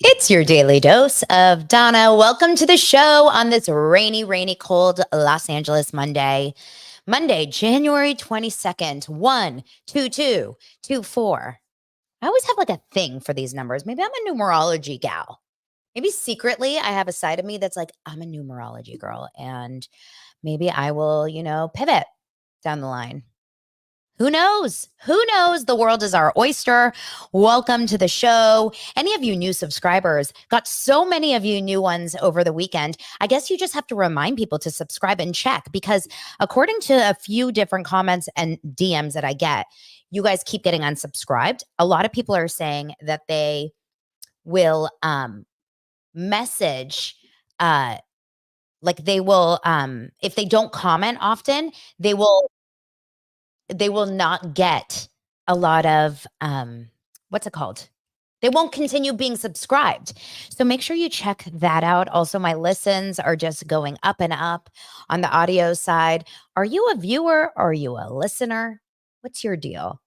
It's your daily dose of Donna. Welcome to the show on this rainy, cold Los Angeles Monday. Monday, January 22nd, 12224. I always have like a thing for these numbers. Maybe I'm a numerology gal. Maybe secretly I have a side of me that's like, I'm a numerology girl. And maybe I will, pivot down the line. Who knows? Who knows? The world is our oyster. Welcome to the show. Any of you new subscribers, got so many of you new ones over the weekend. I guess you just have to remind people to subscribe and check because according to a few different comments and DMs that I get, you guys keep getting unsubscribed. A lot of people are saying that they will message like they will if they don't comment often, they will not get a lot of what's it called? They won't continue being subscribed. So make sure you check that out. Also, my listens are just going up and up on the audio side. Are you a viewer? Are you a listener? What's your deal?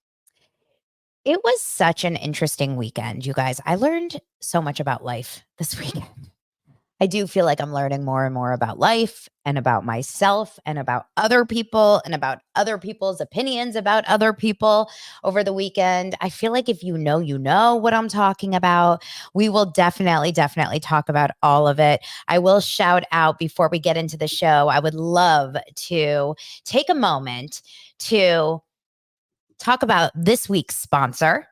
It was such an interesting weekend, you guys. I learned so much about life this weekend. I do feel like I'm learning more and more about life and about myself and about other people and about other people's opinions about other people over the weekend. I feel like if you know what I'm talking about. We will definitely talk about all of it. I will shout out before we get into the show. I would love to take a moment to talk about this week's sponsor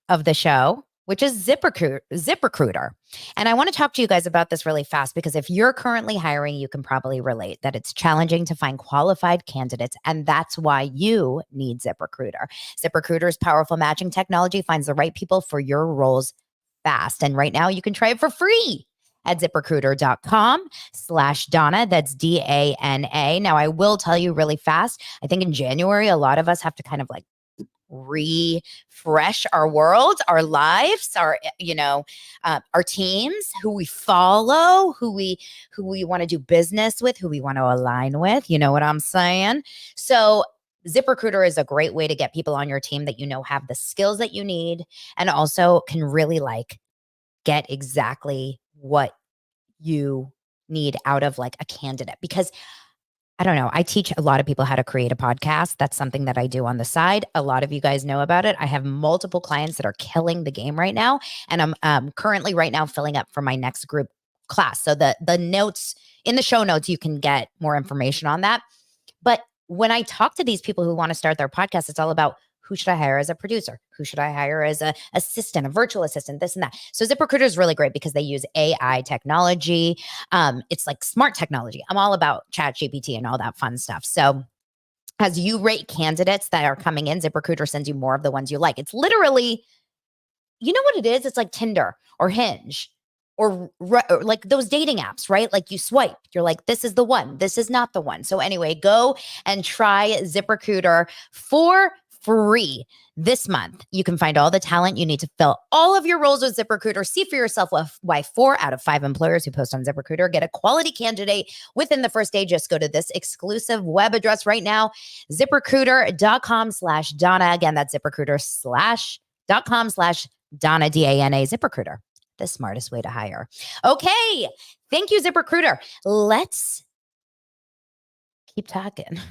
of the show, which is ZipRecruiter. And I want to talk to you guys about this really fast because if you're currently hiring, you can probably relate that it's challenging to find qualified candidates. And that's why you need ZipRecruiter. ZipRecruiter's powerful matching technology finds the right people for your roles fast. And right now you can try it for free at ziprecruiter.com/Donna. That's DANA. Now, I will tell you really fast. I think in January, a lot of us have to kind of like refresh our world, our lives, our teams, who we follow, who we want to do business with, who we want to align with. You know what I'm saying? So ZipRecruiter is a great way to get people on your team that have the skills that you need and also can really like get exactly what you need out of like a candidate. Because I don't know. I teach a lot of people how to create a podcast. That's something that I do on the side. A lot of you guys know about it. I have multiple clients that are killing the game right now. And I'm currently right now filling up for my next group class. So the notes in the show notes, you can get more information on that. But when I talk to these people who want to start their podcast, it's all about who should I hire as a producer? Who should I hire as an assistant, a virtual assistant, this and that. So ZipRecruiter is really great because they use AI technology. It's like smart technology. I'm all about ChatGPT and all that fun stuff. So as you rate candidates that are coming in, ZipRecruiter sends you more of the ones you like. It's literally, you know what it is? It's like Tinder or Hinge or like those dating apps, right? Like you swipe, you're like, this is the one, this is not the one. So anyway, go and try ZipRecruiter for free this month. You can find all the talent you need to fill all of your roles with ZipRecruiter. See for yourself why 4 out of 5 employers who post on ZipRecruiter get a quality candidate within the first day. Just go to this exclusive web address right now, ZipRecruiter.com/Donna. Again, that's ZipRecruiter.com/Donna, DANA, ZipRecruiter, the smartest way to hire. Okay. Thank you, ZipRecruiter. Let's keep talking.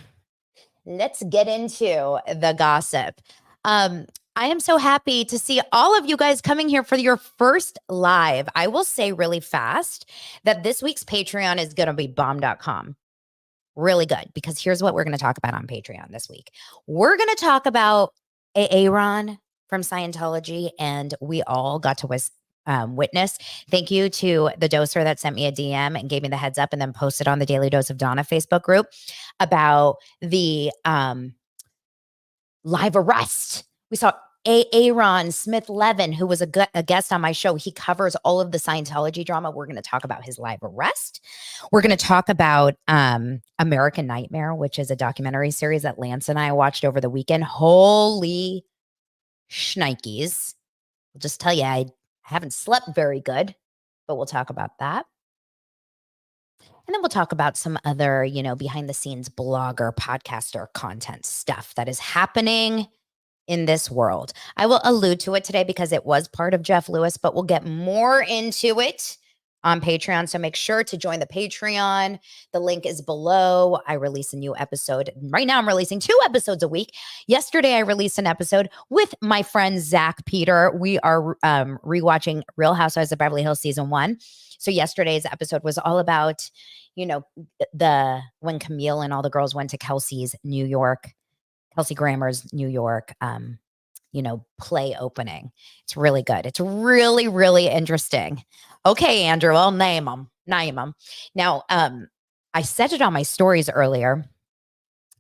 Let's get into the gossip. I am so happy to see all of you guys coming here for your first live. I will say really fast that this week's Patreon is going to be bomb.com. Really good, because here's what we're going to talk about on Patreon this week. We're going to talk about Aaron from Scientology, and we all got to witness. Thank you to the doser that sent me a DM and gave me the heads up and then posted on the Daily Dose of Donna Facebook group about the live arrest. We saw Aaron Smith-Levin, who was a guest on my show. He covers all of the Scientology drama. We're going to talk about his live arrest. We're going to talk about American Nightmare, which is a documentary series that Lance and I watched over the weekend. Holy shnikes. I'll just tell you, I haven't slept very good, but we'll talk about that. And then we'll talk about some other, behind the scenes blogger, podcaster content stuff that is happening in this world. I will allude to it today because it was part of Jeff Lewis, but we'll get more into it on Patreon. So make sure to join the Patreon. The link is below. I release a new episode. Right now, I'm releasing 2 episodes a week. Yesterday, I released an episode with my friend Zach Peter. We are rewatching Real Housewives of Beverly Hills season 1. So yesterday's episode was all about, when Camille and all the girls went to Kelsey Grammer's New York, play opening. It's really good. It's really, really interesting. Okay, Andrew, I'll name them. Now, I said it on my stories earlier.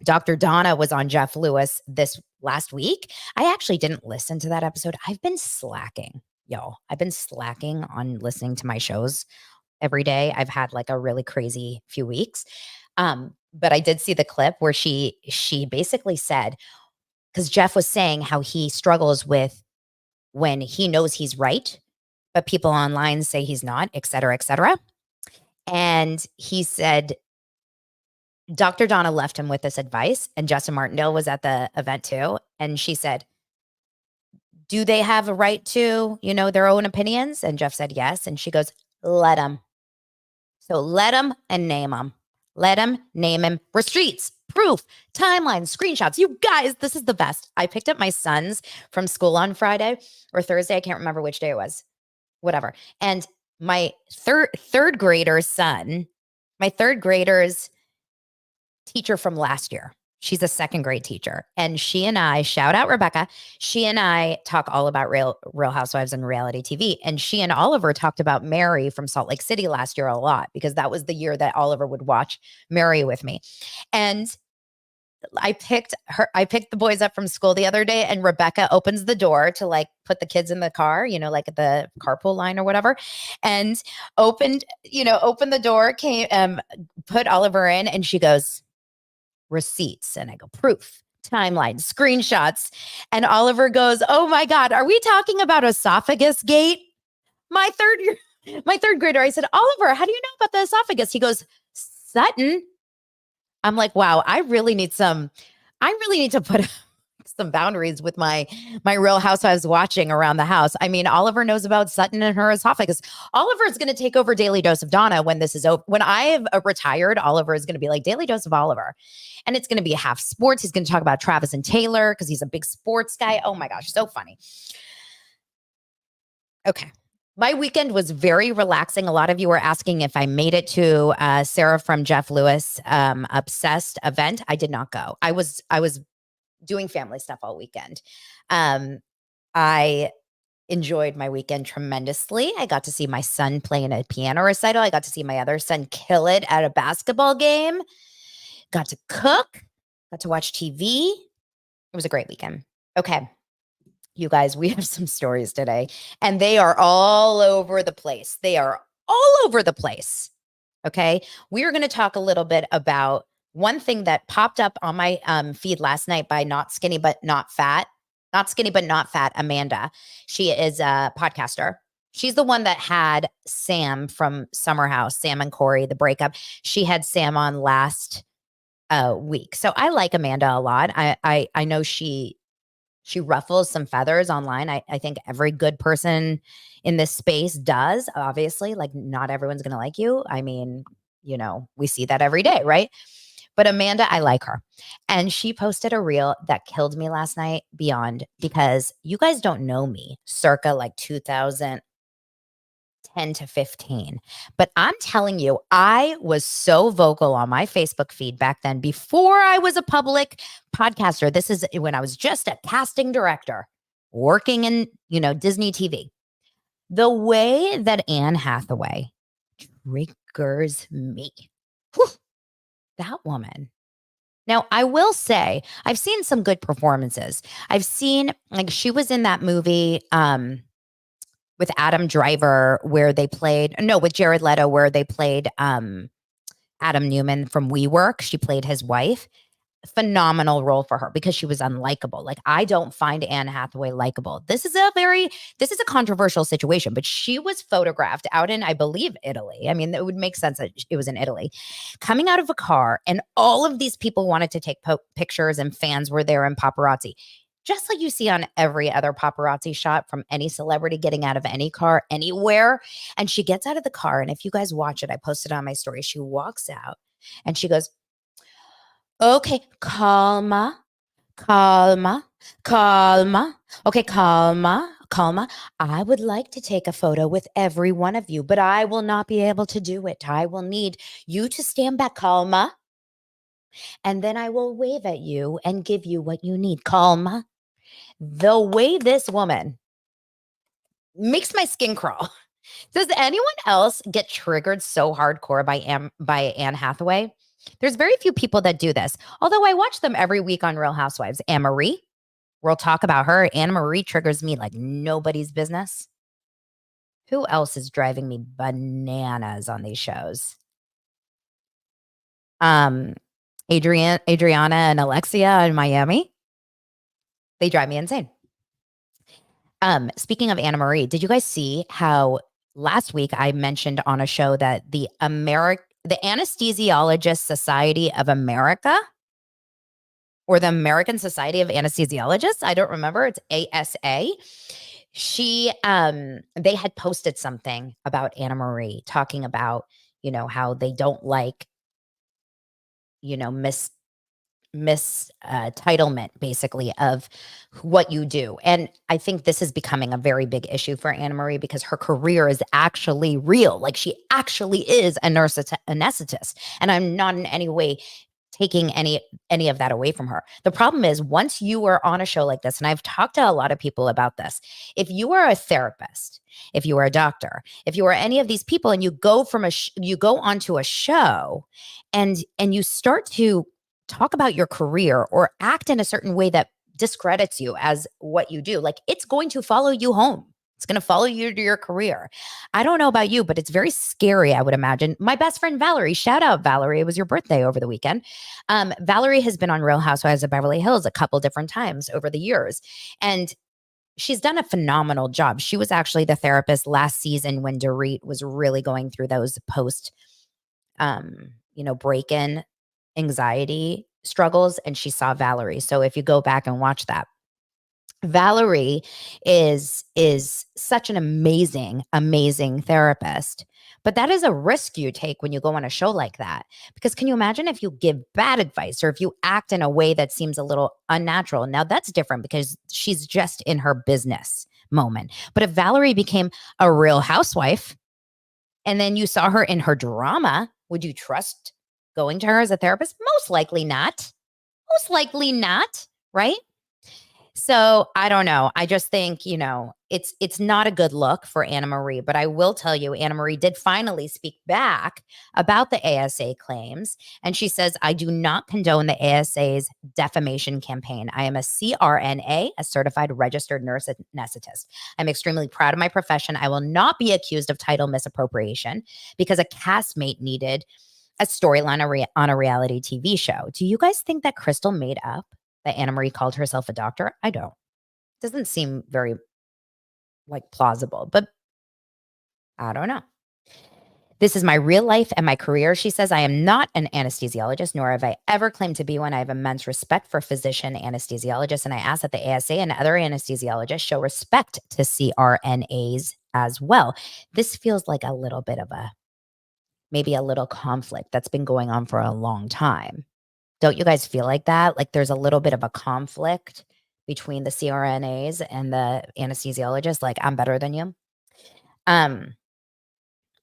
Dr. Donna was on Jeff Lewis this last week. I actually didn't listen to that episode. I've been slacking, y'all. I've been slacking on listening to my shows every day. I've had like a really crazy few weeks. But I did see the clip where she basically said, because Jeff was saying how he struggles with when he knows he's right, but people online say he's not, et cetera, et cetera. And he said, Dr. Donna left him with this advice, and Justin Martindale was at the event too. And she said, do they have a right to, their own opinions? And Jeff said, yes. And she goes, let them. So let them and name them. Let him, name him, receipts, proof, timeline, screenshots. You guys, this is the best. I picked up my sons from school on Friday or Thursday. I can't remember which day it was, whatever. And my third grader's teacher from last year. She's a 2nd grade teacher. And she and I, shout out Rebecca, she and I talk all about Real Housewives and reality TV. And she and Oliver talked about Mary from Salt Lake City last year a lot, because that was the year that Oliver would watch Mary with me. And I picked the boys up from school the other day, and Rebecca opens the door to like put the kids in the car, like at the carpool line or whatever, and opened the door, put Oliver in, and she goes, receipts. And I go, proof, timeline, screenshots. And Oliver goes, oh my God, are we talking about esophagus gate? My third grader, I said, Oliver, how do you know about the esophagus? He goes, Sutton. I'm like, wow, I really need to put some boundaries with my Real Housewives watching around the house. I mean, Oliver knows about Sutton and her esophagus. Oliver is going to take over Daily Dose of Donna when this is over. When I have retired, Oliver is going to be like Daily Dose of Oliver. And it's going to be half sports. He's going to talk about Travis and Taylor because he's a big sports guy. Oh my gosh, so funny. Okay. My weekend was very relaxing. A lot of you were asking if I made it to Sarah from Jeff Lewis Obsessed event. I did not go. I was doing family stuff all weekend. I enjoyed my weekend tremendously. I got to see my son play in a piano recital. I got to see my other son kill it at a basketball game. Got to cook. Got to watch TV. It was a great weekend. Okay. You guys, we have some stories today, and they are all over the place. Okay. We are going to talk a little bit about one thing that popped up on my feed last night by Not Skinny But Not Fat, Amanda. She is a podcaster. She's the one that had Sam from Summer House, Sam and Corey, the breakup. She had Sam on last week. So I like Amanda a lot. I know she ruffles some feathers online. I think every good person in this space does. Obviously, like not everyone's going to like you. I mean, we see that every day, right? But Amanda, I like her. And she posted a reel that killed me last night beyond, because you guys don't know me circa like 2010 to 15. But I'm telling you, I was so vocal on my Facebook feed back then before I was a public podcaster. This is when I was just a casting director working in, Disney TV. The way that Anne Hathaway triggers me. Whew. That woman. Now, I will say, I've seen some good performances. I've seen, like, she was in that movie with Adam Driver with Jared Leto, where they played Adam Newman from WeWork. She played his wife. Phenomenal role for her because she was unlikable. Like, I don't find Anne Hathaway likable. This is a controversial situation, but she was photographed out in, I believe, Italy. I mean, it would make sense that it was in Italy, coming out of a car, and all of these people wanted to take pictures, and fans were there, and paparazzi. just like you see on every other paparazzi shot from any celebrity getting out of any car anywhere. And she gets out of the car. And if you guys watch it, I posted on my story. She walks out and she goes, okay, calma, calma, calma. Okay, calma, calma. I would like to take a photo with every one of you, but I will not be able to do it. I will need you to stand back, calma. And then I will wave at you and give you what you need, calma. The way this woman makes my skin crawl. Does anyone else get triggered so hardcore by Anne Hathaway? There's very few people that do this. Although I watch them every week on Real Housewives. Annemarie, we'll talk about her. Annemarie triggers me like nobody's business. Who else is driving me bananas on these shows? Adriana and Alexia in Miami. They drive me insane. Speaking of Annemarie, did you guys see how last week I mentioned on a show that the Anesthesiologist Society of America, or the American Society of Anesthesiologists, I don't remember, it's ASA. They had posted something about Annemarie talking about, how they don't like, titlement basically of what you do. And I think this is becoming a very big issue for Annemarie because her career is actually real. Like she actually is a nurse anesthetist. And I'm not in any way taking any of that away from her. The problem is once you are on a show like this, and I've talked to a lot of people about this, if you are a therapist, if you are a doctor, if you are any of these people and you go from you go onto a show and you start to talk about your career or act in a certain way that discredits you as what you do, like it's going to follow you home. It's going to follow you to your career. I don't know about you, but it's very scary, I would imagine. My best friend, Valerie, shout out, Valerie. It was your birthday over the weekend. Valerie has been on Real Housewives of Beverly Hills a couple different times over the years. And she's done a phenomenal job. She was actually the therapist last season when Dorit was really going through those post, break-in anxiety struggles, and she saw Valerie. So if you go back and watch that, Valerie is such an amazing therapist. But that is a risk you take when you go on a show like that. Because can you imagine if you give bad advice or if you act in a way that seems a little unnatural? Now that's different because she's just in her business moment. But if Valerie became a real housewife and then you saw her in her drama, would you trust going to her as a therapist? Most likely not. Most likely not, right? So I don't know. I just think, it's not a good look for Annemarie, but I will tell you, Annemarie did finally speak back about the ASA claims. And she says, I do not condone the ASA's defamation campaign. I am a CRNA, a certified registered nurse anesthetist. I'm extremely proud of my profession. I will not be accused of title misappropriation because a castmate needed a storyline on a reality TV show. Do you guys think that Crystal made up that Annemarie called herself a doctor? I don't. Doesn't seem very plausible, but I don't know. This is my real life and my career. She says, I am not an anesthesiologist, nor have I ever claimed to be one. I have immense respect for physician anesthesiologists, and I ask that the ASA and other anesthesiologists show respect to CRNAs as well. This feels like a little bit of maybe a little conflict that's been going on for a long time. Don't you guys feel like that? Like there's a little bit of a conflict between the CRNAs and the anesthesiologists, like I'm better than you.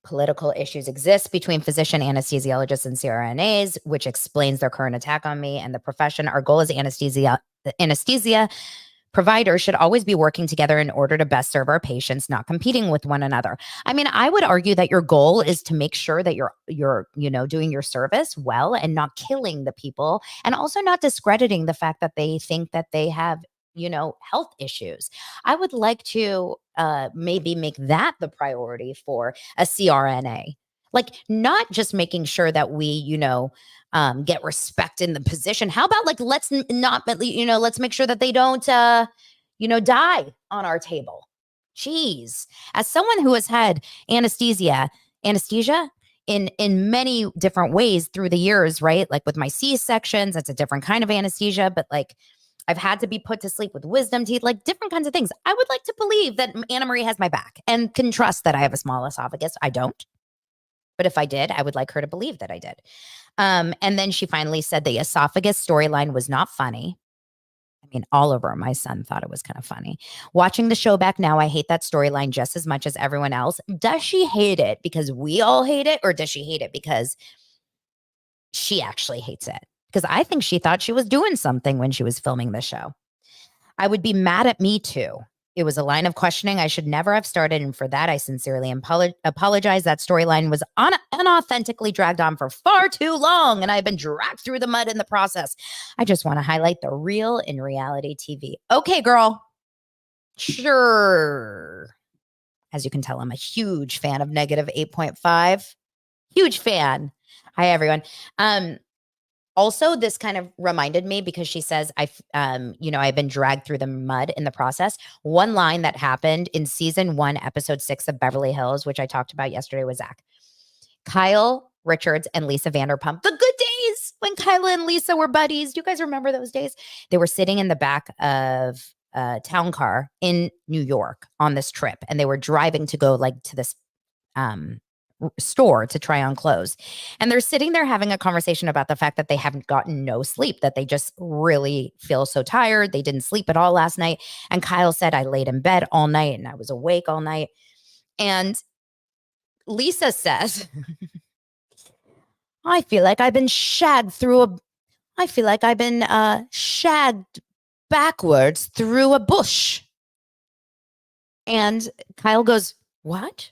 Political issues exist between physician anesthesiologists and CRNAs, which explains their current attack on me and the profession. Our goal as anesthesia providers should always be working together in order to best serve our patients, not competing with one another. I mean, I would argue that your goal is to make sure that you're doing your service well and not killing the people, and also not discrediting the fact that they think that they have health issues. I would like to maybe make that the priority for a CRNA. Like not just making sure that we, get respect in the position. How about let's not, let's make sure that they don't, die on our table. Jeez. As someone who has had anesthesia in many different ways through the years, right? Like with my C-sections, that's a different kind of anesthesia, but I've had to be put to sleep with wisdom teeth, like different kinds of things. I would like to believe that Annemarie has my back and can trust that I have a small esophagus. I don't. But if I did, I would like her to believe that I did. And then she finally said the esophagus storyline was not funny. I mean, Oliver, my son, thought it was kind of funny. Watching the show back now, I hate that storyline just as much as everyone else. Does she hate it because we all hate it, or does she hate it because she actually hates it? Because I think she thought she was doing something when she was filming the show. I would be mad at me too. It was a line of questioning I should never have started, and for that, I sincerely apologize. That storyline was unauthentically dragged on for far too long, and I've been dragged through the mud in the process. I just want to highlight the real in reality TV. Okay, girl. Sure. As you can tell, I'm a huge fan of negative 8.5. Huge fan. Hi, everyone. Also, this kind of reminded me because she says, I've been dragged through the mud in the process. One line that happened in season 1, episode 6 of Beverly Hills, which I talked about yesterday with Zach. Kyle Richards and Lisa Vanderpump, the good days when Kyla and Lisa were buddies. Do you guys remember those days? They were sitting in the back of a town car in New York on this trip, and they were driving to go like to this store to try on clothes. And they're sitting there having a conversation about the fact that they haven't gotten no sleep, that they just really feel so tired. They didn't sleep at all last night. And Kyle said, I laid in bed all night and I was awake all night. And Lisa says, I feel like I've been shagged backwards through a bush. And Kyle goes, what?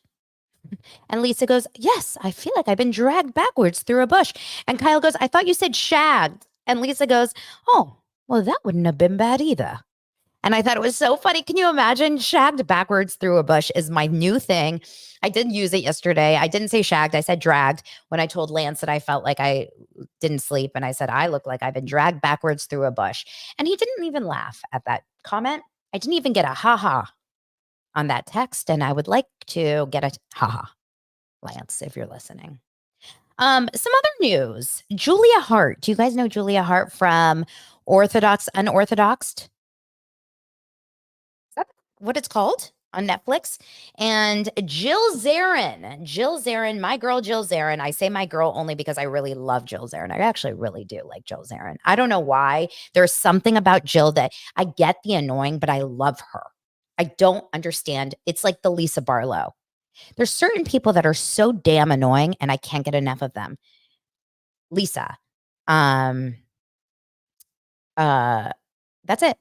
And Lisa goes, yes, I feel like I've been dragged backwards through a bush. And Kyle goes, I thought you said shagged. And Lisa goes, oh, well, that wouldn't have been bad either. And I thought it was so funny. Can you imagine? Shagged backwards through a bush is my new thing. I did use it yesterday. I didn't say shagged. I said dragged when I told Lance that I felt like I didn't sleep. And I said, I look like I've been dragged backwards through a bush. And he didn't even laugh at that comment. I didn't even get a ha-ha on that text. And I would like to get a ha-ha, Lance, if you're listening. Some other news. Julia Hart. Do you guys know Julia Hart from Orthodox, Unorthodoxed? Is that what it's called on Netflix? And Jill Zarin, my girl Jill Zarin. I say my girl only because I really love Jill Zarin. I actually really do like Jill Zarin. I don't know why. There's something about Jill that I get the annoying, but I love her. I don't understand. It's like the Lisa Barlow. There's certain people that are so damn annoying and I can't get enough of them. Lisa. That's it.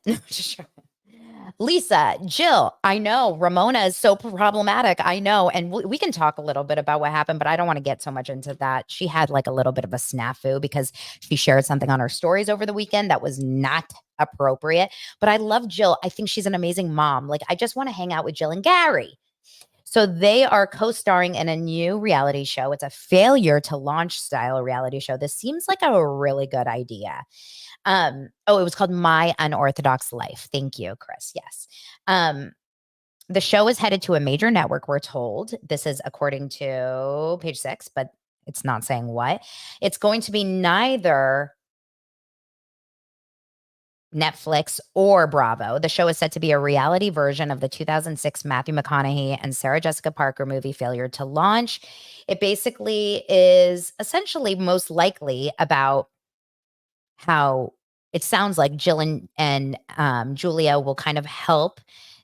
Lisa, Jill, I know Ramona is so problematic. I know. And we can talk a little bit about what happened, but I don't want to get so much into that. She had like a little bit of a snafu because she shared something on her stories over the weekend that was not appropriate. But I love Jill. I think she's an amazing mom. Like, I just want to hang out with Jill and Gary. So they are co-starring in a new reality show. It's a failure to launch style reality show. This seems like a really good idea. It was called My Unorthodox Life. Thank you, Chris. Yes. The show is headed to a major network, we're told. This is according to Page 6, but it's not saying what. It's going to be neither Netflix or Bravo. The show is set to be a reality version of the 2006 Matthew McConaughey and Sarah Jessica Parker movie Failure to Launch. It basically is essentially most likely about how it sounds like Jill and Julia will kind of help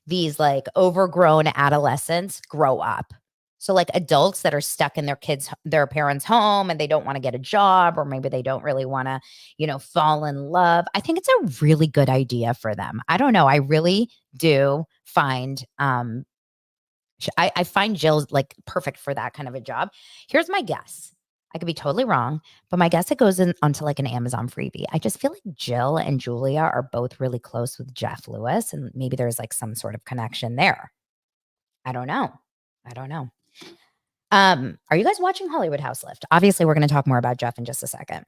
these like overgrown adolescents grow up. So like adults that are stuck in their parents' home and they don't want to get a job, or maybe they don't really want to, fall in love. I think it's a really good idea for them. I don't know. I really do find, I find Jill like perfect for that kind of a job. Here's my guess. I could be totally wrong, but my guess it goes in onto like an Amazon freebie. I just feel like Jill and Julia are both really close with Jeff Lewis, and maybe there's like some sort of connection there. I don't know. Are you guys watching Hollywood House Lift? Obviously, we're going to talk more about Jeff in just a second.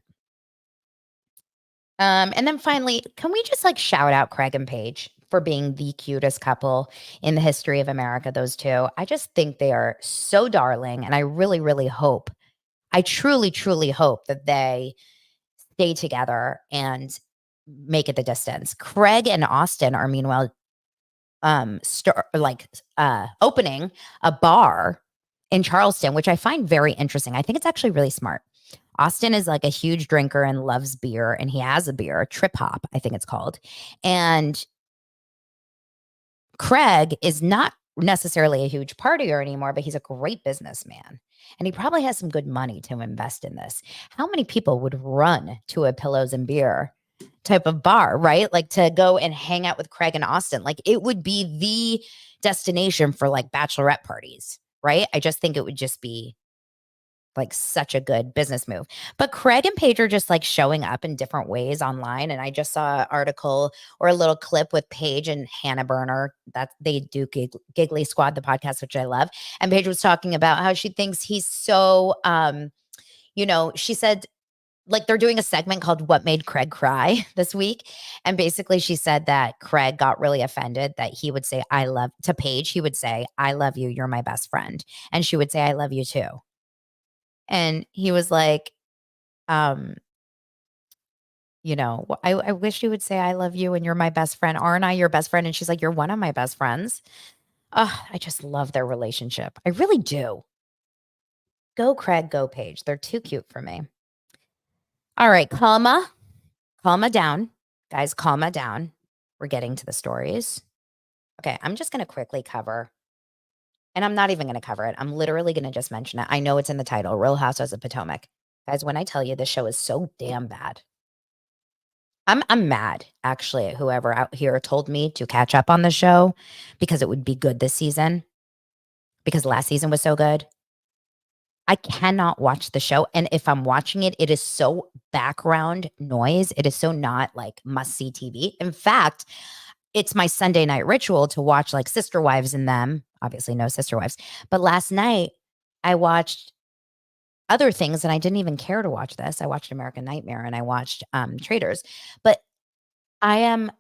And then finally, can we just like shout out Craig and Paige for being the cutest couple in the history of America, those two? I just think they are so darling, and I really, really hope, I truly, truly hope that they stay together and make it the distance. Craig and Austin are meanwhile opening a bar in Charleston, which I find very interesting. I think it's actually really smart. Austin is like a huge drinker and loves beer, and he has a beer, Trip Hop, I think it's called. And Craig is not necessarily a huge partier anymore, but he's a great businessman. And he probably has some good money to invest in this. How many people would run to a pillows and beer type of bar, right? Like to go and hang out with Craig and Austin. Like it would be the destination for like bachelorette parties, right? I just think it would just be like such a good business move. But Craig and Paige are just like showing up in different ways online. And I just saw an article or a little clip with Paige and Hannah Burner that they do Giggly Squad, the podcast, which I love. And Paige was talking about how she thinks he's so, she said, like they're doing a segment called What Made Craig Cry this week. And basically she said that Craig got really offended that he would say, to Paige, he would say, I love you. You're my best friend. And she would say, I love you too. And he was like, I wish you would say, I love you and you're my best friend. Aren't I your best friend? And she's like, you're one of my best friends. Oh, I just love their relationship. I really do. Go Craig, go Paige. They're too cute for me. All right, calma down. Guys, calma down. We're getting to the stories. Okay, I'm just going to quickly cover, and I'm not even going to cover it. I'm literally going to just mention it. I know it's in the title, Real Housewives of Potomac. Guys, when I tell you this show is so damn bad, I'm mad, actually, at whoever out here told me to catch up on the show because it would be good this season, because last season was so good. I cannot watch the show. And if I'm watching it, it is so background noise. It is so not like must-see TV. In fact, it's my Sunday night ritual to watch like Sister Wives and them. Obviously, no Sister Wives. But last night, I watched other things, and I didn't even care to watch this. I watched American Nightmare, and I watched Traitors. But I am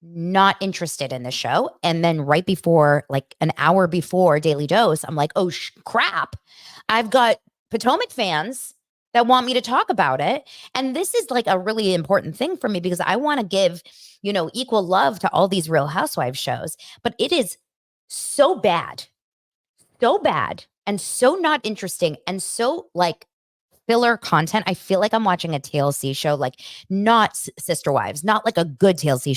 not interested in the show. And then right before, like an hour before Daily Dose, I'm like, oh, crap. I've got Potomac fans that want me to talk about it. And this is like a really important thing for me because I want to give, equal love to all these Real Housewives shows. But it is so bad, and so not interesting and so like filler content. I feel like I'm watching a TLC show, like not Sister Wives, not like a good TLC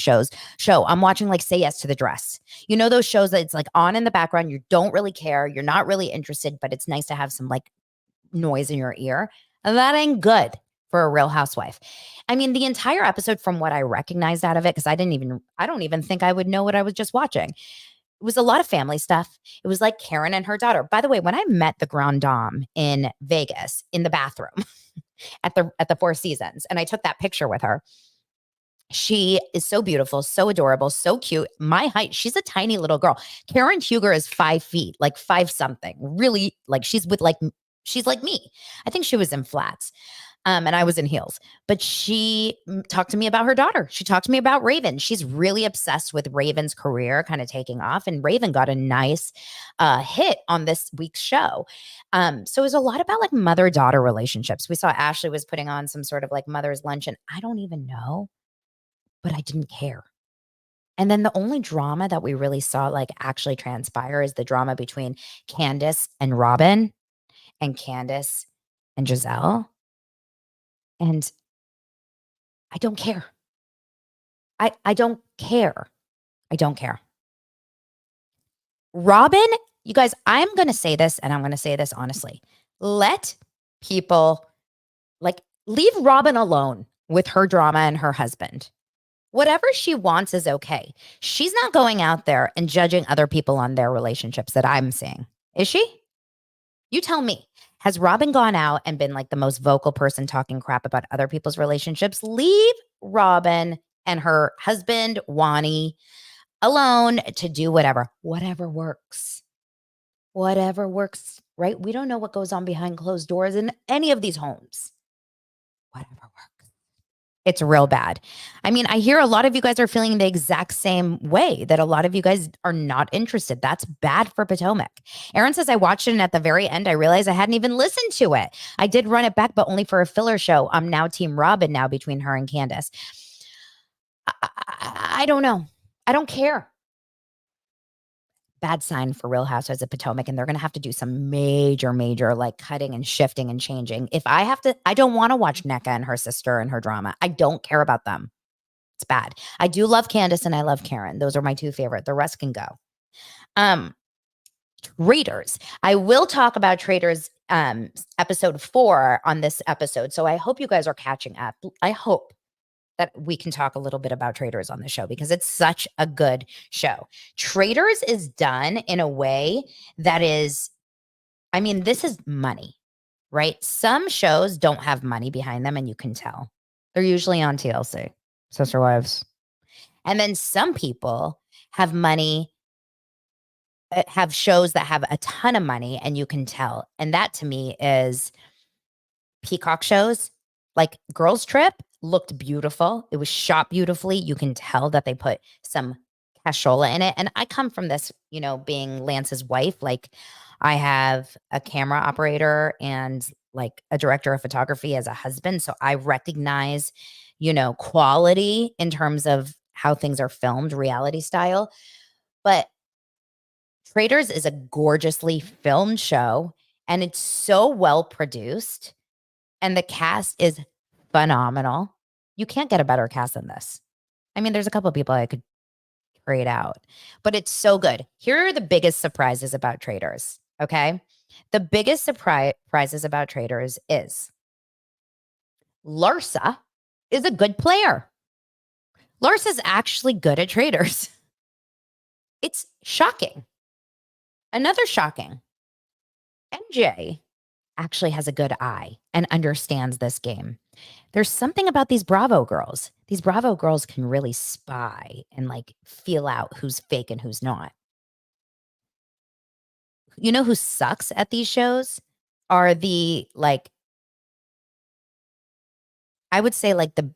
show. I'm watching like Say Yes to the Dress. You know, those shows that it's like on in the background. You don't really care. You're not really interested, but it's nice to have some like noise in your ear. And that ain't good for a Real Housewife. I mean, the entire episode, from what I recognized out of it, because I don't even think I would know what I was just watching. It was a lot of family stuff. It was like Karen and her daughter. By the way, when I met the Grand Dame in Vegas in the bathroom at the Four Seasons, and I took that picture with her, she is so beautiful, so adorable, so cute. My height, she's a tiny little girl. Karen Huger is 5 feet, like 5 something. Really, like she's like me. I think she was in flats. And I was in heels, but she talked to me about her daughter. She talked to me about Raven. She's really obsessed with Raven's career kind of taking off, and Raven got a nice hit on this week's show. So it was a lot about like mother-daughter relationships. We saw Ashley was putting on some sort of like mother's lunch, and I don't even know, but I didn't care. And then the only drama that we really saw like actually transpire is the drama between Candace and Robin, and Candace and Giselle. And I don't care. I don't care. I don't care. Robin, you guys, I'm going to say this, and I'm going to say this honestly. Let people leave Robin alone with her drama and her husband. Whatever she wants is okay. She's not going out there and judging other people on their relationships that I'm seeing. Is she? You tell me. Has Robin gone out and been like the most vocal person talking crap about other people's relationships? Leave Robin and her husband, Wani, alone to do whatever works. Whatever works, right? We don't know what goes on behind closed doors in any of these homes. Whatever works. It's real bad. I mean, I hear a lot of you guys are feeling the exact same way, that a lot of you guys are not interested. That's bad for Potomac. Aaron says, I watched it, and at the very end, I realized I hadn't even listened to it. I did run it back, but only for a filler show. I'm now Team Robin now between her and Candace. I don't know. I don't care. Bad sign for Real Housewives of Potomac, and they're gonna have to do some major, like, cutting and shifting and changing. If I have to I don't wanna watch Nneka and her sister and her drama. I don't care about them. It's bad. I do love Candace and I love Karen. Those are my 2 favorite. The rest can go. Um, Traitors. I will talk about Traitors, episode 4 on this episode, so I hope you guys are catching up. I hope that we can talk a little bit about Traitors on the show because it's such a good show. Traitors is done in a way that is, I mean, this is money, right? Some shows don't have money behind them and you can tell. They're usually on TLC, Sister Wives. And then some people have money, have shows that have a ton of money and you can tell. And that to me is Peacock shows. Like Girls Trip looked beautiful. It was shot beautifully. You can tell that they put some cashola in it. And I come from this, being Lance's wife. Like I have a camera operator and like a director of photography as a husband. So I recognize, quality in terms of how things are filmed, reality style. But Traitors is a gorgeously filmed show and it's so well produced and the cast is phenomenal. You can't get a better cast than this. I mean, there's a couple of people I could trade out, but it's so good. Here are the biggest surprises about Traitors, okay? The biggest surprises about Traitors is Larsa is a good player. Larsa's actually good at Traitors. It's shocking. Another shocking. MJ actually has a good eye and understands this game. There's something about these Bravo girls. These Bravo girls can really spy and like feel out who's fake and who's not. You know who sucks at these shows? Are the I would say like the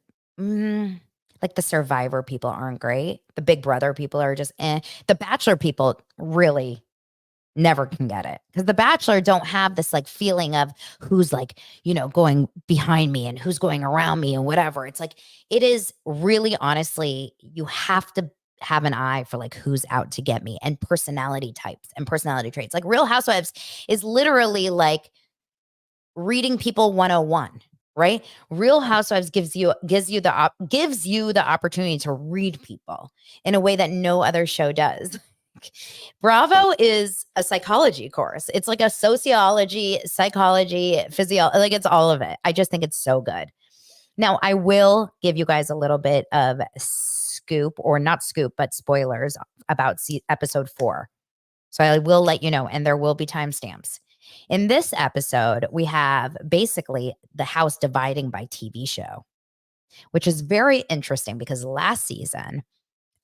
Survivor people aren't great. The Big Brother people are just eh. The Bachelor people really never can get it because the Bachelor don't have this like feeling of who's like, going behind me and who's going around me and whatever. It's like, it is really honestly, you have to have an eye for like who's out to get me and personality types and personality traits. Like Real Housewives is literally like reading people 101, right? Real Housewives gives you the opportunity to read people in a way that no other show does. Bravo is a psychology course. It's like a sociology, psychology, physiology, like it's all of it. I just think it's so good. Now, I will give you guys a little bit of scoop or not scoop, but spoilers about episode 4. So I will let you know, and there will be timestamps. In this episode, we have basically the house dividing by TV show, which is very interesting because last season,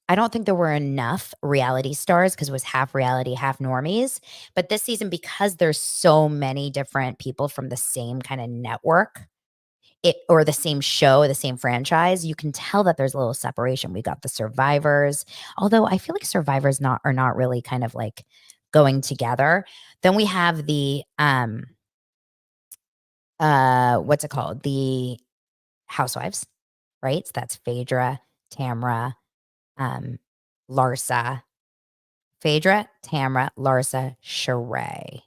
I don't think there were enough reality stars because it was half reality, half normies. But this season, because there's so many different people from the same kind of network, or the same show, the same franchise, you can tell that there's a little separation. We got the Survivors, although I feel like Survivors are not really kind of like going together. Then we have the what's it called? The Housewives, right? So that's Phaedra, Tamra, Larsa, Phaedra, Tamra, Larsa, Sheree.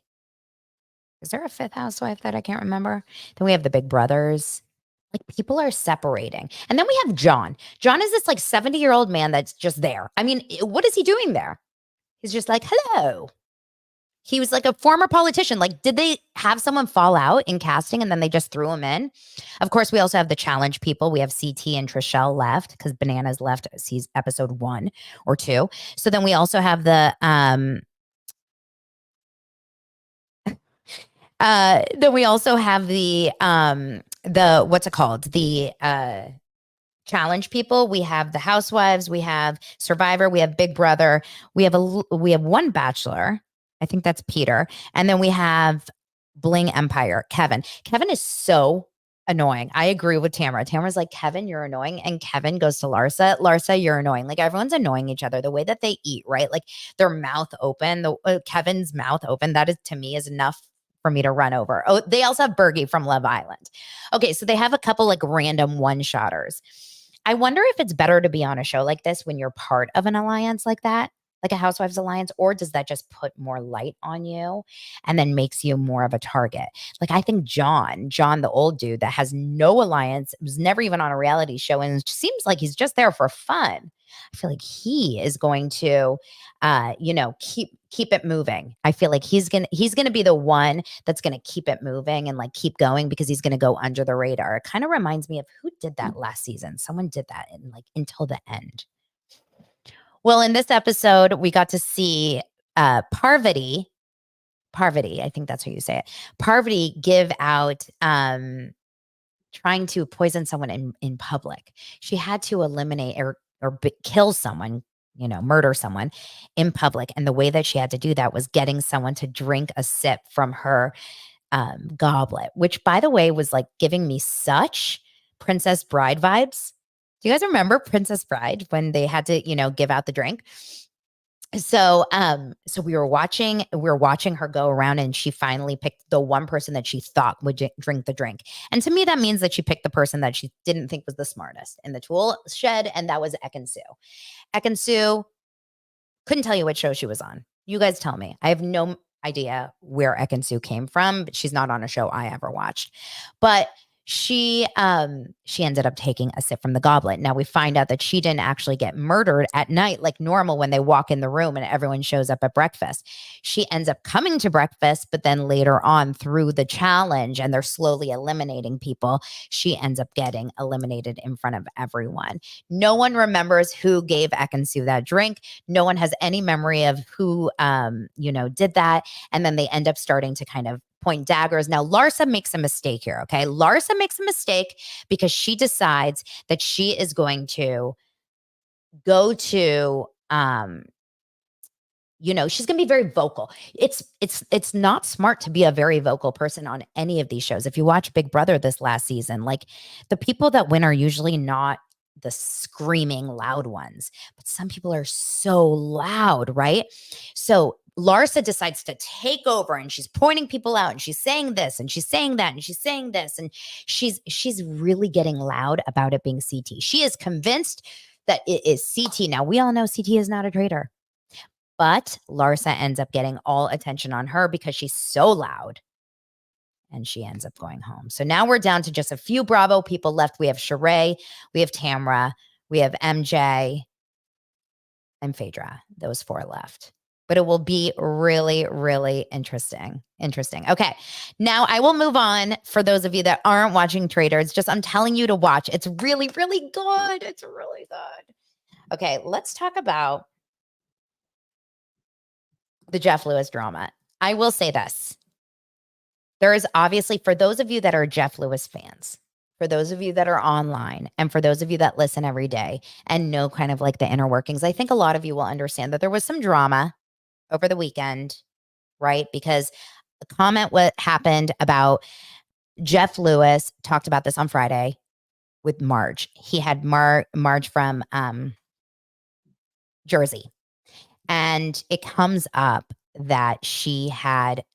Is there a 5th housewife that I can't remember? Then we have the Big Brothers. Like people are separating. And then we have John. John is this like 70-year-old man that's just there. I mean, what is he doing there? He's just like, hello. He was like a former politician. Like, did they have someone fall out in casting and then they just threw him in? Of course, we also have the challenge people. We have CT and Trishelle left because Bananas left episode 1 or 2. So then we also have the then we also have the what's it called? The challenge people. We have the Housewives, we have Survivor, we have Big Brother, we have one Bachelor. I think that's Peter. And then we have Bling Empire, Kevin. Kevin is so annoying. I agree with Tamara. Tamara's like, Kevin, you're annoying. And Kevin goes to Larsa. Larsa, you're annoying. Like everyone's annoying each other. The way that they eat, right? Like their mouth open, Kevin's mouth open. That is, to me, is enough for me to run over. Oh, they also have Bergie from Love Island. Okay, so they have a couple like random one-shotters. I wonder if it's better to be on a show like this when you're part of an alliance like that, like a Housewives alliance, or does that just put more light on you and then makes you more of a target? Like, I think John, the old dude that has no alliance, was never even on a reality show and seems like he's just there for fun. I feel like he is going to, keep it moving. I feel like he's gonna be the one that's gonna keep it moving and like keep going because he's gonna go under the radar. It kind of reminds me of who did that last season. Someone did that in like until the end. Well, in this episode, we got to see Parvati, I think that's how you say it. Parvati give out trying to poison someone in public. She had to eliminate or kill someone, murder someone in public. And the way that she had to do that was getting someone to drink a sip from her goblet, which, by the way, was like giving me such Princess Bride vibes. Do you guys remember Princess Bride when they had to, give out the drink? So we were watching her go around, and she finally picked the one person that she thought would drink the drink. And to me, that means that she picked the person that she didn't think was the smartest in the tool shed, and that was Ekin-Su. Ekin-Su, couldn't tell you what show she was on. You guys tell me. I have no idea where Ekin-Su came from, but she's not on a show I ever watched. But she ended up taking a sip from the goblet. Now we find out that she didn't actually get murdered at night like normal when they walk in the room and everyone shows up at breakfast. She ends up coming to breakfast, but then later on through the challenge, and they're slowly eliminating people, she ends up getting eliminated in front of everyone. No one remembers who gave Ekin-Su that drink. No one has any memory of who did that. And then they end up starting to kind of point daggers. Now, Larsa makes a mistake here, okay? Larsa makes a mistake because she decides that she is going to go to, she's going to be very vocal. It's not smart to be a very vocal person on any of these shows. If you watch Big Brother this last season, like the people that win are usually not the screaming loud ones, but some people are so loud, right? So Larsa decides to take over, and she's pointing people out, and she's saying this and she's saying that and she's saying this, and she's really getting loud about it being CT. She is convinced that it is CT. Now we all know CT is not a traitor, but Larsa ends up getting all attention on her because she's so loud, and she ends up going home. So now we're down to just a few Bravo people left. We have Sheree, we have Tamra, we have MJ, and Phaedra. Those four left. But it will be really, really interesting. Okay. Now I will move on for those of you that aren't watching Traitors. I'm telling you to watch. It's really, really good. It's really good. Okay. Let's talk about the Jeff Lewis drama. I will say this. There is obviously, for those of you that are Jeff Lewis fans, for those of you that are online, and for those of you that listen every day and know kind of like the inner workings, I think a lot of you will understand that there was some drama over the weekend, right? Because the comment what happened about Jeff Lewis talked about this on Friday with Marge. He had Marge from Jersey, and it comes up that she had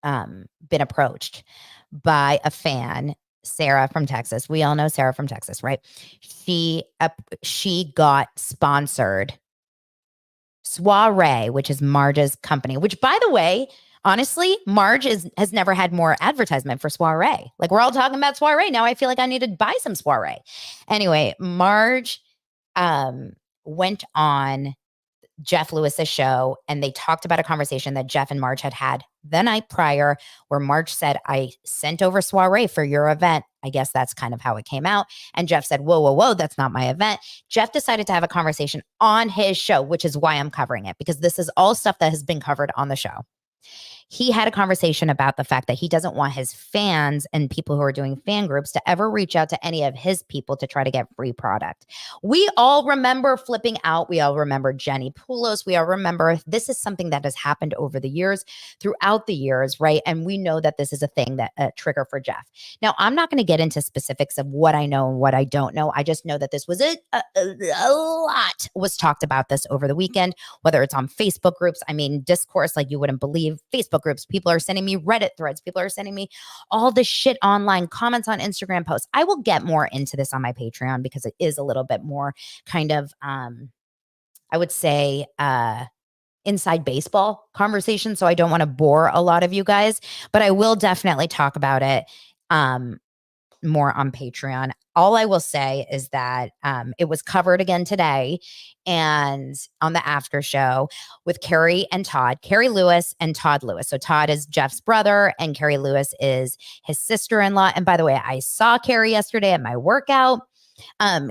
been approached by a fan, Sarah from Texas. We all know Sarah from Texas, right? She got sponsored Soiree, which is Marge's company, which, by the way, honestly, Marge has never had more advertisement for Soiree. Like, we're all talking about Soiree. Now I feel like I need to buy some Soiree. Anyway, Marge went on Jeff Lewis's show, and they talked about a conversation that Jeff and Marge had the night prior, where Marge said, I sent over Soiree for your event. I guess that's kind of how it came out. And Jeff said, whoa, that's not my event. Jeff decided to have a conversation on his show, which is why I'm covering it, because this is all stuff that has been covered on the show. He had a conversation about the fact that he doesn't want his fans and people who are doing fan groups to ever reach out to any of his people to try to get free product. We all remember flipping out. We all remember Jenny Poulos. We all remember this is something that has happened over the years, throughout the years, right? And we know that this is a thing that a trigger for Jeff. Now, I'm not going to get into specifics of what I know and what I don't know. I just know that this was a lot was talked about this over the weekend, whether it's on Facebook groups. I mean, discourse like you wouldn't believe. Facebook Facebook groups. People are sending me Reddit threads. People are sending me all the shit online, comments on Instagram posts. I will get more into this on my Patreon because it is a little bit more kind of, I would say, inside baseball conversation. So I don't want to bore a lot of you guys, but I will definitely talk about it more on Patreon. All I will say is that it was covered again today and on the after show with Carrie and Todd, Carrie Lewis and Todd Lewis. So Todd is Jeff's brother and Carrie Lewis is his sister-in-law. And by the way, I saw Carrie yesterday at my workout.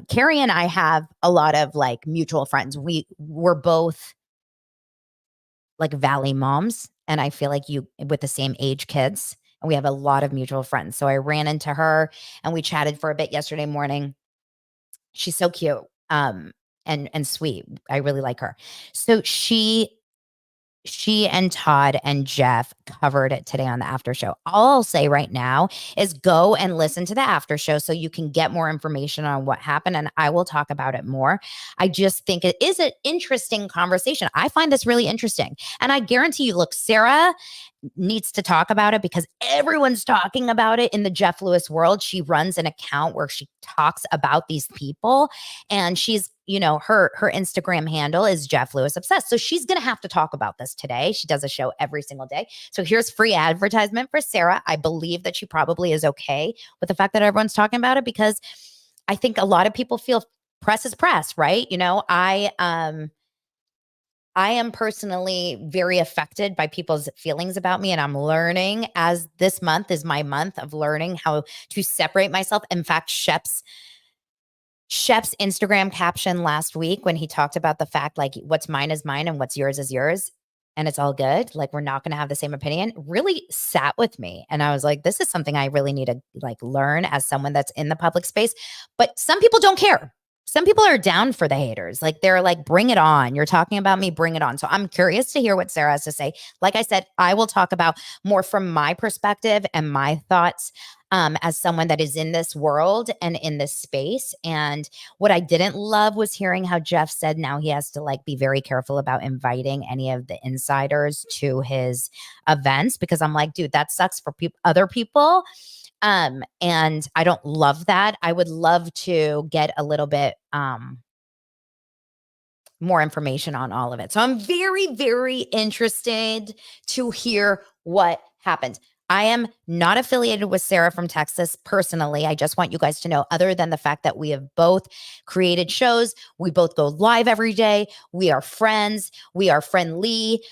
Carrie and I have a lot of like mutual friends. We're both like Valley moms, and I feel like you with the same age kids, and we have a lot of mutual friends. So I ran into her and we chatted for a bit yesterday morning. She's so cute and sweet. I really like her. So she and Todd and Jeff covered it today on the after show. All I'll say right now is go and listen to the after show so you can get more information on what happened, and I will talk about it more. I just think it is an interesting conversation. I find this really interesting. And I guarantee you, look, Sarah needs to talk about it because everyone's talking about it in the Jeff Lewis world. She runs an account where she talks about these people, and she's, you know, her Instagram handle is Jeff Lewis Obsessed. So she's going to have to talk about this today. She does a show every single day. So here's free advertisement for Sarah. I believe that she probably is okay with the fact that everyone's talking about it because I think a lot of people feel press is press, right? You know, I am personally very affected by people's feelings about me, and I'm learning as this month is my month of learning how to separate myself. In fact, Shep's Instagram caption last week when he talked about the fact like what's mine is mine and what's yours is yours and it's all good, like we're not going to have the same opinion, really sat with me. And I was like, this is something I really need to like learn as someone that's in the public space. But some people don't care. Some people are down for the haters. Like they're like, bring it on. You're talking about me, bring it on. So I'm curious to hear what Sarah has to say. Like I said, I will talk about more from my perspective and my thoughts as someone that is in this world and in this space. And what I didn't love was hearing how Jeff said now he has to like be very careful about inviting any of the insiders to his events, because I'm like, dude, that sucks for other people. And I don't love that. I would love to get a little bit more information on all of it. So I'm very, very interested to hear what happens. I am not affiliated with Sarah from Texas personally. I just want you guys to know, other than the fact that we have both created shows, we both go live every day. We are friends. We are friendly.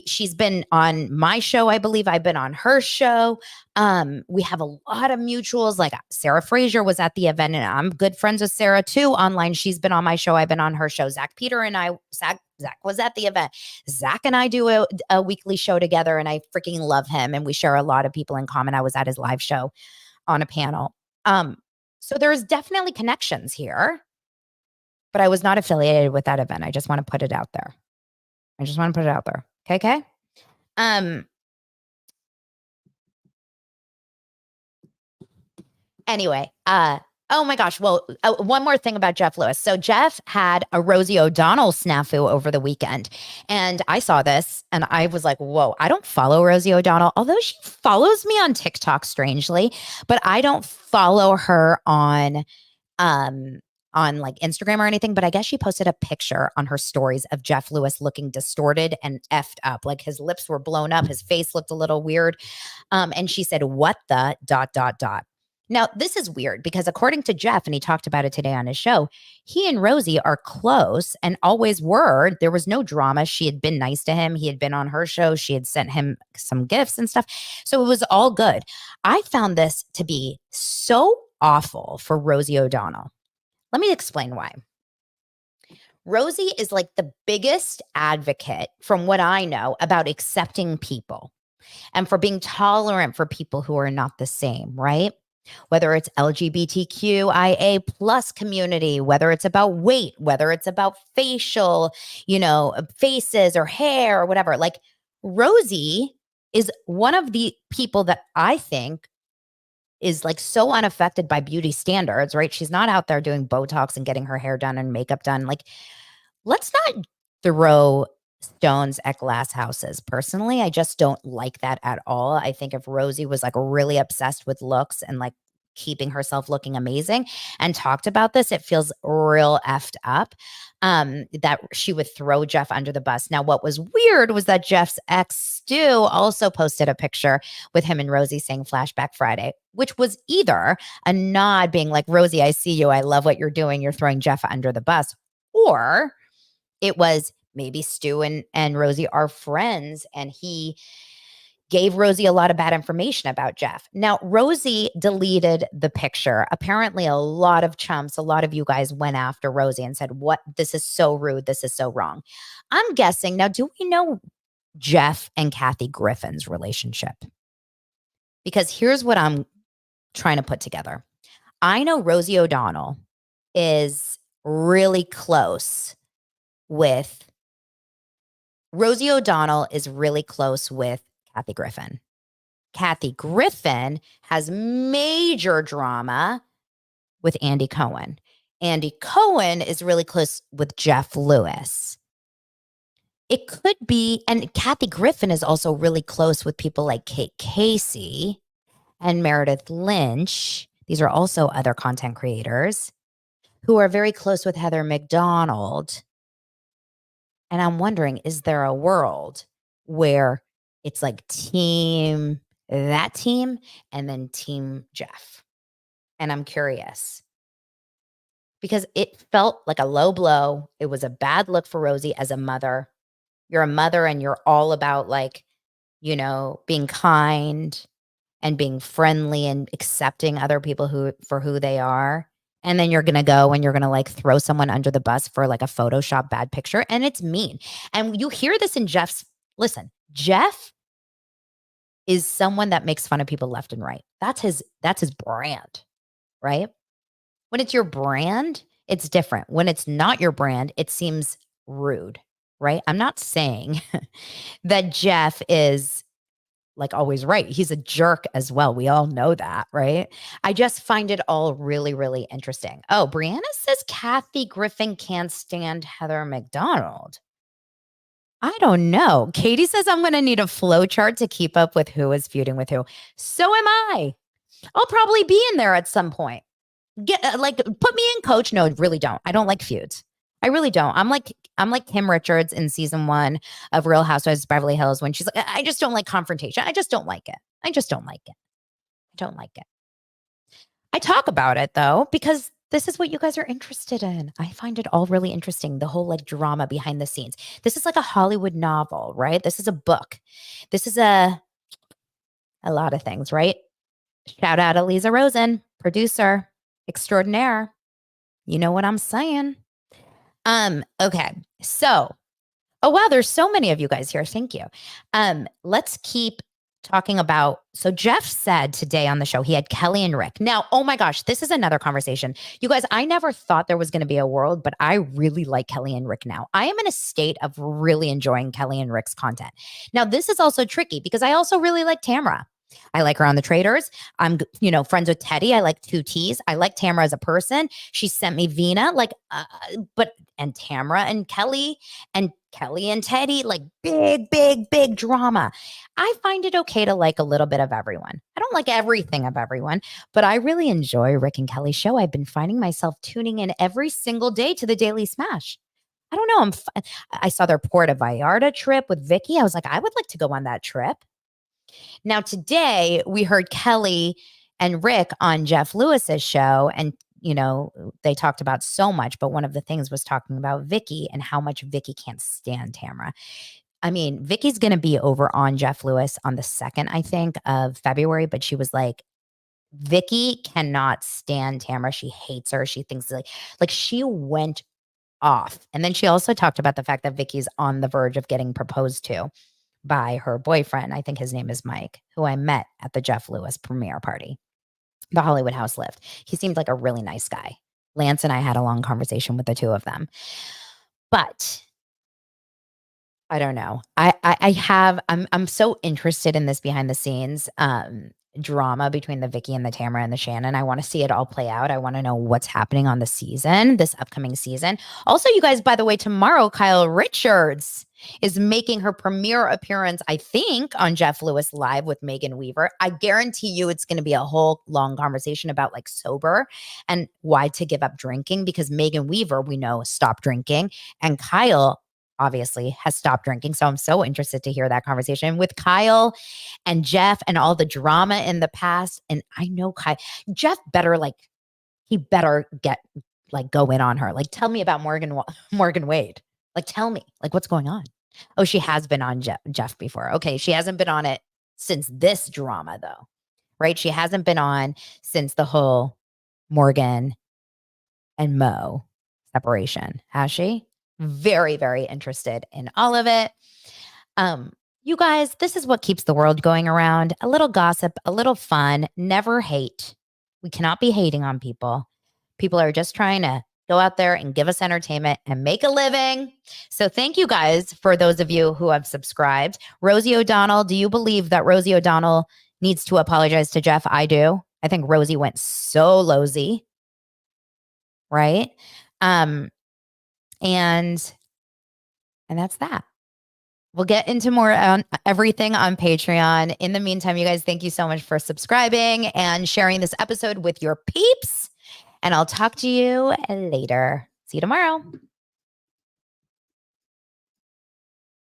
She's been on my show. I believe I've been on her show. We have a lot of mutuals. Like Sarah Fraser was at the event, and I'm good friends with Sarah too online. She's been on my show. I've been on her show. Zach was at the event. Zach and I do a weekly show together, and I freaking love him. And we share a lot of people in common. I was at his live show on a panel. So there's definitely connections here, but I was not affiliated with that event. I just want to put it out there. Okay. Anyway, oh my gosh. Well, one more thing about Jeff Lewis. So Jeff had a Rosie O'Donnell snafu over the weekend. And I saw this and I was like, whoa, I don't follow Rosie O'Donnell, although she follows me on TikTok strangely, but I don't follow her on like Instagram or anything. But I guess she posted a picture on her stories of Jeff Lewis looking distorted and effed up. Like his lips were blown up. His face looked a little weird. And she said, what the ... Now, this is weird because according to Jeff, and he talked about it today on his show, he and Rosie are close and always were. There was no drama. She had been nice to him. He had been on her show. She had sent him some gifts and stuff. So it was all good. I found this to be so awful for Rosie O'Donnell. Let me explain why. Rosie is like the biggest advocate, from what I know, about accepting people and for being tolerant for people who are not the same, right? Whether it's LGBTQIA plus community, whether it's about weight, whether it's about facial, faces or hair or whatever. Like Rosie is one of the people that I think is like so unaffected by beauty standards, right? She's not out there doing Botox and getting her hair done and makeup done. Like, let's not throw stones at glass houses. Personally, I just don't like that at all. I think if Rosie was like really obsessed with looks and like keeping herself looking amazing and talked about this, it feels real effed up that she would throw Jeff under the bus. Now, what was weird was that Jeff's ex, Stu, also posted a picture with him and Rosie saying Flashback Friday, which was either a nod being like, Rosie, I see you. I love what you're doing. You're throwing Jeff under the bus. Or it was maybe Stu and Rosie are friends and he gave Rosie a lot of bad information about Jeff. Now, Rosie deleted the picture. Apparently, a lot of chumps, a lot of you guys went after Rosie and said, what? This is so rude. This is so wrong. I'm guessing. Now, do we know Jeff and Kathy Griffin's relationship? Because here's what I'm trying to put together. I know Rosie O'Donnell is really close with Rosie O'Donnell is really close with Kathy Griffin. Kathy Griffin has major drama with Andy Cohen. Andy Cohen is really close with Jeff Lewis. It could be, and Kathy Griffin is also really close with people like Kate Casey and Meredith Lynch. These are also other content creators who are very close with Heather McDonald. And I'm wondering, is there a world where it's like that team, and then team Jeff? And I'm curious because it felt like a low blow. It was a bad look for Rosie as a mother. You're a mother and you're all about like, being kind and being friendly and accepting other people for who they are. And then you're going to go and you're going to like throw someone under the bus for like a Photoshop bad picture. And it's mean. And you hear this in listen, Jeff is someone that makes fun of people left and right. That's his brand, right? When it's your brand, it's different. When it's not your brand, it seems rude, right? I'm not saying that Jeff is like always right. He's a jerk as well. We all know that, right? I just find it all really, really interesting. Oh, Brianna says Kathy Griffin can't stand Heather McDonald. I don't know. Katie says I'm going to need a flow chart to keep up with who is feuding with who. So am I. I'll probably be in there at some point. Put me in, coach. No, really don't. I don't like feuds. I really don't. I'm like Kim Richards in season 1 of Real Housewives of Beverly Hills when she's like, I just don't like confrontation. I just don't like it. I don't like it. I talk about it though, because this is what you guys are interested in. I find it all really interesting. The whole like drama behind the scenes. This is like a Hollywood novel, right? This is a book. This is a lot of things, right? Shout out Eliza Rosen, producer extraordinaire. You know what I'm saying? Okay. So, oh wow, there's so many of you guys here. Thank you. Let's keep talking about, so Jeff said today on the show, he had Kelly and Rick. Now, oh my gosh, this is another conversation. You guys, I never thought there was going to be a world, but I really like Kelly and Rick now. I am in a state of really enjoying Kelly and Rick's content. Now, this is also tricky because I also really like Tamra. I like her on the Traitors. I'm, friends with Teddy. I like 2Ts. I like Tamra as a person. She sent me Vina, and Tamra and Kelly and Teddy, like big, big, big drama. I find it okay to like a little bit of everyone. I don't like everything of everyone, but I really enjoy Rick and Kelly's show. I've been finding myself tuning in every single day to the Daily Smash. I don't know. I saw their Puerto Vallarta trip with Vicky. I was like, I would like to go on that trip. Now, today we heard Kelly and Rick on Jeff Lewis's show, and they talked about so much, but one of the things was talking about Vicky and how much Vicky can't stand Tamra. I mean, Vicky's going to be over on Jeff Lewis on the 2nd, I think, of February, but she was like, Vicky cannot stand Tamra. She hates her. She thinks like she went off. And then she also talked about the fact that Vicky's on the verge of getting proposed to by her boyfriend. I think his name is Mike, who I met at the Jeff Lewis premiere party, the Hollywood House Lift. He seemed like a really nice guy. Lance and I had a long conversation with the two of them. But I don't know. I'm so interested in this behind the scenes. drama between the Vicky and the Tamara and the Shannon. I want to see it all play out. I want to know what's happening on the season, this upcoming season. Also, you guys, by the way, tomorrow, Kyle Richards is making her premiere appearance, I think, on Jeff Lewis Live with Megan Weaver. I guarantee you it's going to be a whole long conversation about like sober and why to give up drinking, because Megan Weaver, we know, stopped drinking, and Kyle obviously has stopped drinking. So I'm so interested to hear that conversation with Kyle and Jeff and all the drama in the past. And I know Jeff better he better go in on her. Like, tell me about Morgan Wade. Like, tell me, like, what's going on? Oh, she has been on Jeff before. Okay. She hasn't been on it since this drama though, right? She hasn't been on since the whole Morgan and Mo separation, has she? Very, very interested in all of it. You guys, this is what keeps the world going around. A little gossip, a little fun, never hate. We cannot be hating on people. People are just trying to go out there and give us entertainment and make a living. So thank you guys for those of you who have subscribed. Rosie O'Donnell, do you believe that Rosie O'Donnell needs to apologize to Jeff? I do. I think Rosie went so lowsy, right? And that's that. We'll get into more on everything on Patreon. In the meantime, you guys, thank you so much for subscribing and sharing this episode with your peeps. And I'll talk to you later. See you tomorrow.